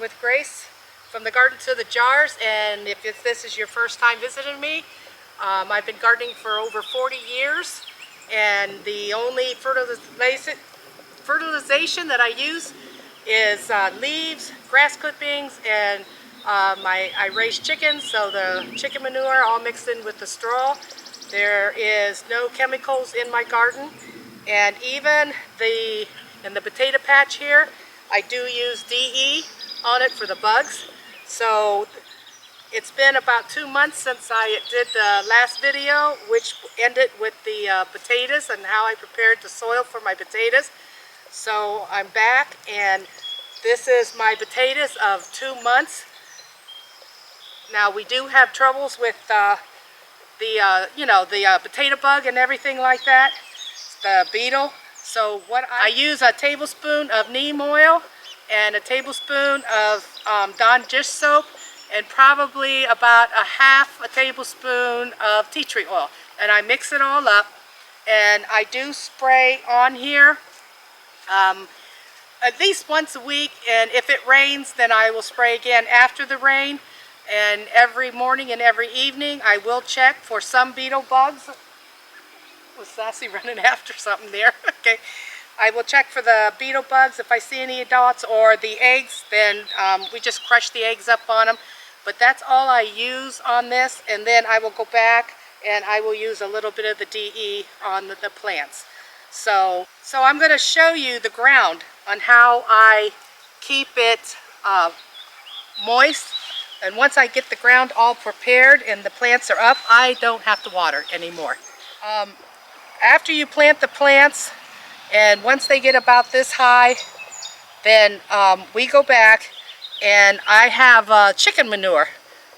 with Grace from the Garden to the Jars, and if this is your first time visiting me, I've been gardening for over 40 years, and the only fertilization that I use is leaves, grass clippings, and I raise chickens, so the chicken manure all mixed in with the straw. There is no chemicals in my garden, and even in the potato patch here, I do use DE on it for the bugs. So it's been about 2 months since I did the last video, which ended with the potatoes and how I prepared the soil for my potatoes. So I'm back, and this is my potatoes of 2 months. Now we do have troubles with the potato bug and everything like that, the beetle. So what I use a tablespoon of neem oil and a tablespoon of Dawn dish soap, and probably about a half a tablespoon of tea tree oil, and I mix it all up, and I do spray on here at least once a week, and if it rains then I will spray again after the rain. And every morning and every evening I will check for some beetle bugs. Was Sassy running after something there? Okay. I will check for the beetle bugs. If I see any dots or the eggs, then we just crush the eggs up on them. But that's all I use on this, and then I will go back and I will use a little bit of the DE on the plants. So I'm going to show you the ground on how I keep it moist. And once I get the ground all prepared and the plants are up, I don't have to water anymore. After you plant the plants, and once they get about this high, then we go back, and I have chicken manure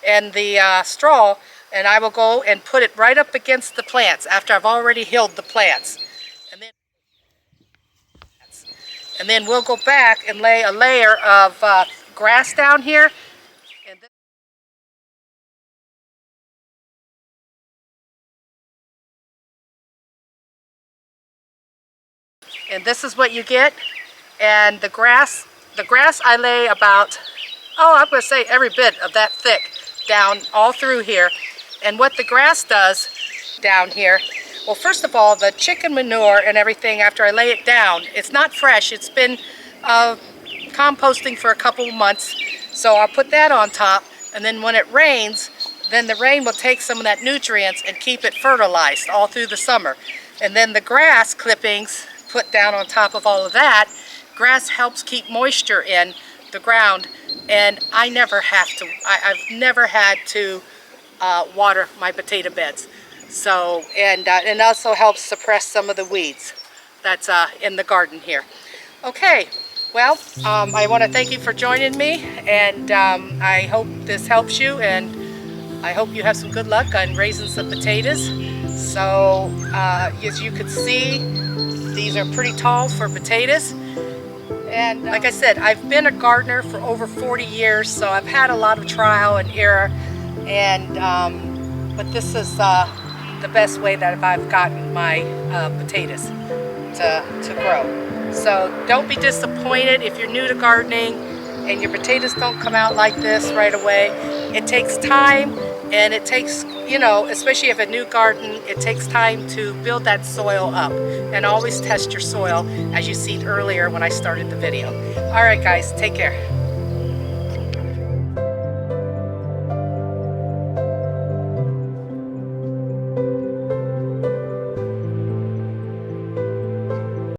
and the straw, and I will go and put it right up against the plants after I've already healed the plants. And then we'll go back and lay a layer of grass down here. And this is what you get. And the grass I lay about, I'm going to say every bit of that thick down all through here. And what the grass does down here, well, first of all, the chicken manure and everything, after I lay it down, it's not fresh. It's been composting for a couple of months. So I'll put that on top, and then when it rains, then the rain will take some of that nutrients and keep it fertilized all through the summer. And then the grass clippings put down on top of all of that. Grass helps keep moisture in the ground, and I never have to. I've never had to water my potato beds. So, and also helps suppress some of the weeds that's in the garden here. Okay, well, I want to thank you for joining me, and I hope this helps you, and I hope you have some good luck on raising some potatoes. So, as you can see, these are pretty tall for potatoes. And like I said, I've been a gardener for over 40 years, so I've had a lot of trial and error, and but this is the best way that I've gotten my potatoes to grow. So don't be disappointed if you're new to gardening and your potatoes don't come out like this right away. It takes time, and it takes, especially if a new garden, it takes time to build that soil up. And always test your soil, as you seen earlier when I started the video. All right, guys, take care.